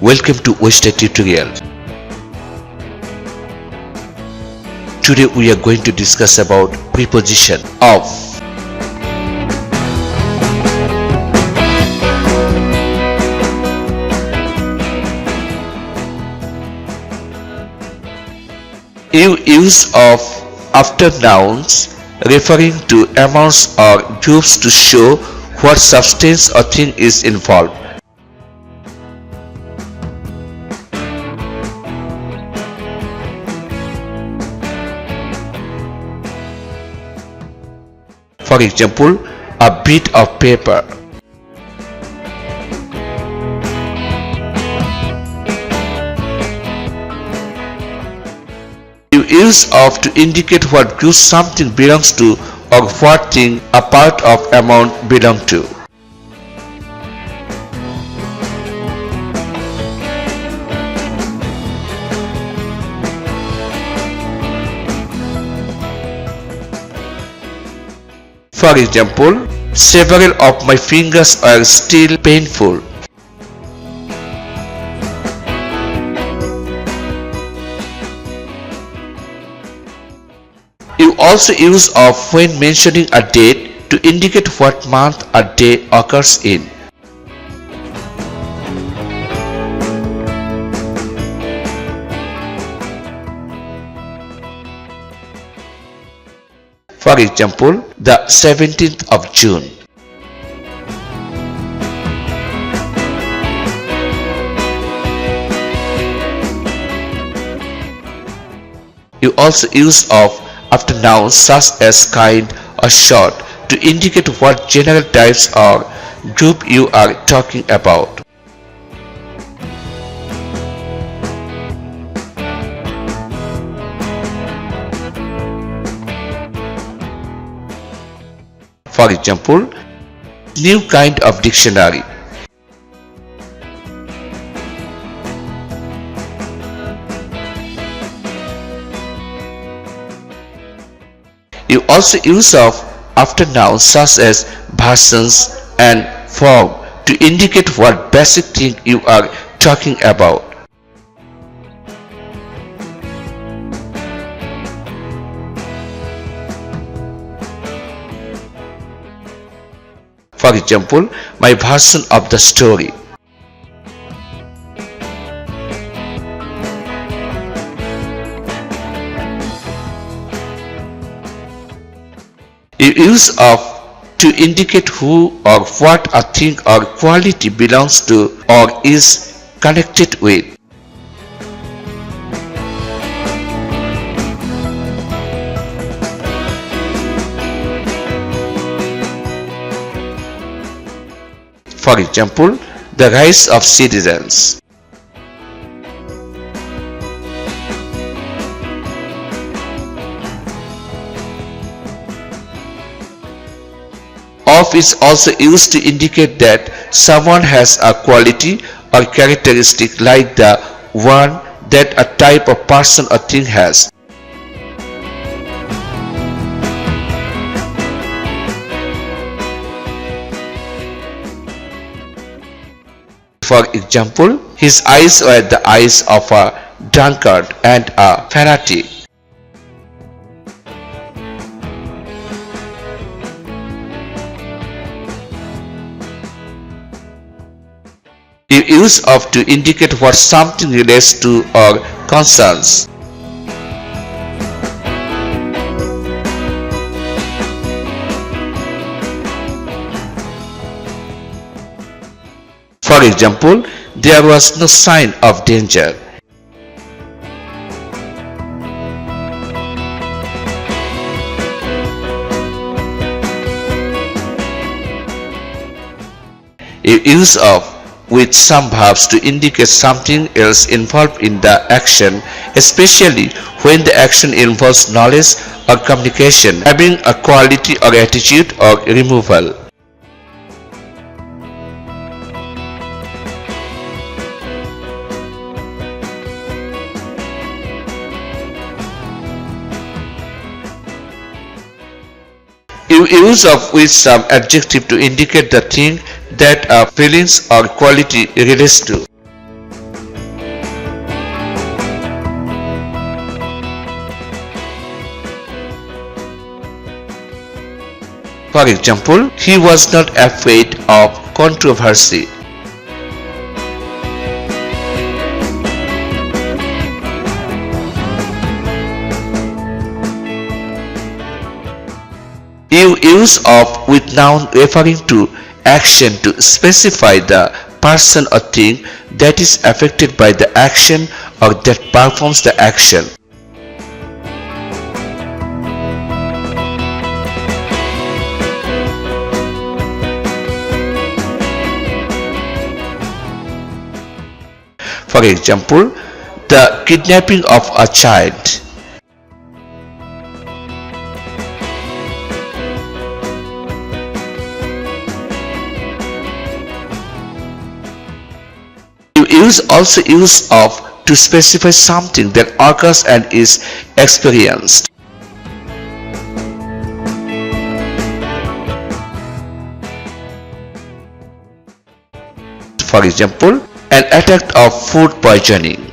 Welcome to Oyster Tutorial. Today we are going to discuss about preposition of. Use of after nouns referring to amounts or groups to show what substance or thing is involved. For example, a bit of paper. Use of to indicate what group something belongs to or what thing a part of amount belong to. For example, several of my fingers are still painful. You also use of when mentioning a date to indicate what month a day occurs in. For example, the 17th of June. You also use of after nouns such as kind or short to indicate what general types or group you are talking about. For example, new kind of dictionary. You also use of after nouns such as versions and form to indicate what basic thing you are talking about. For example, my version of the story. You use of to indicate who or what a thing or quality belongs to or is connected with. For example, the rise of citizens. Of is also used to indicate that someone has a quality or characteristic like the one that a type of person or thing has. For example, his eyes were the eyes of a drunkard and a fanatic. You use of to indicate what something relates to or concerns. For example, there was no sign of danger. You use of with some verbs to indicate something else involved in the action, especially when the action involves knowledge or communication, having a quality or attitude or removal. You use of with some adjective to indicate the thing that a feelings or quality relates to. For example, he was not afraid of controversy. You use of with noun referring to action to specify the person or thing that is affected by the action or that performs the action. For example, the kidnapping of a child. You also use of to specify something that occurs and is experienced. For example, an attack of food poisoning.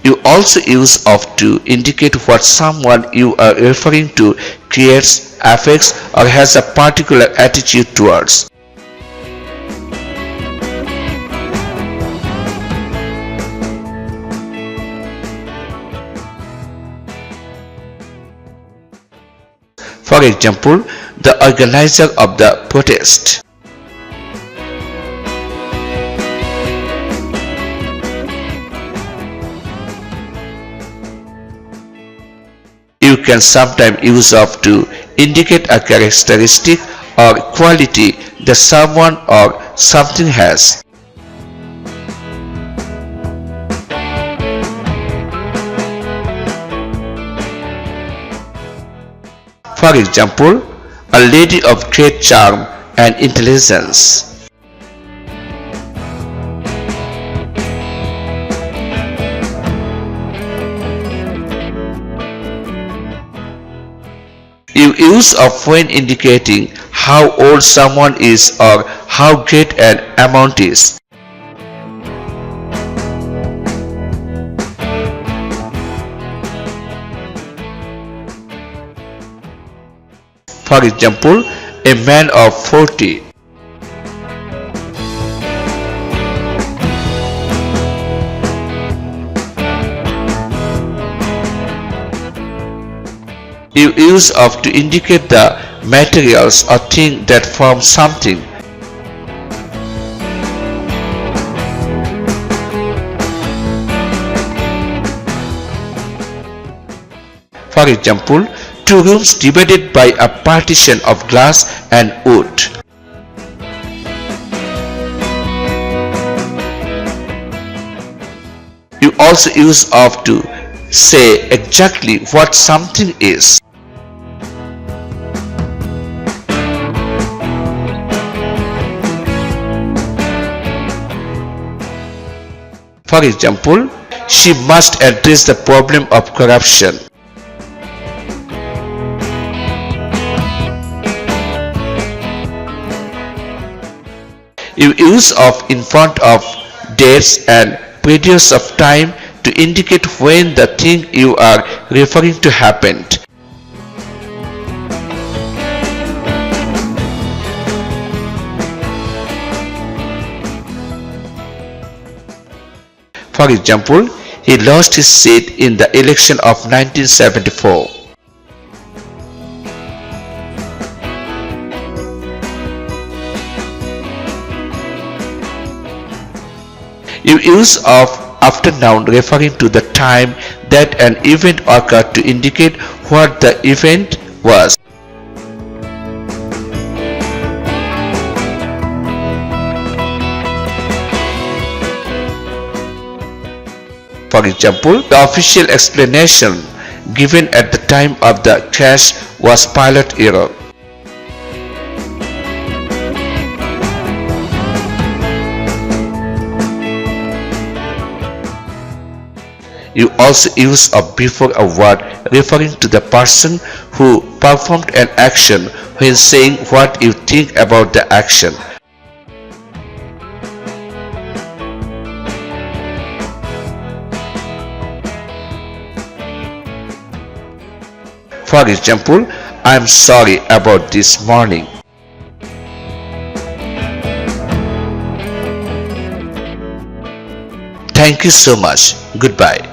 You also use of to indicate what someone you are referring to creates, affects, or has a particular attitude towards. For example, the organizer of the protest. You can sometimes use of to indicate a characteristic or quality that someone or something has. For example, a lady of great charm and intelligence. You use of when indicating how old someone is or how great an amount is. For example, a man of 40. You use of to indicate the materials or thing that form something. For example, two rooms divided by a partition of glass and wood. You also use of to say exactly what something is. For example, she must address the problem of corruption. You use of in front of dates and periods of time to indicate when the thing you are referring to happened. For example, he lost his seat in the election of 1974. You use of after noun referring to the time that an event occurred to indicate what the event was. For example, the official explanation given at the time of the crash was pilot error. You also use of before a word referring to the person who performed an action when saying what you think about the action. For example, I'm sorry about this morning. Thank you so much. Goodbye.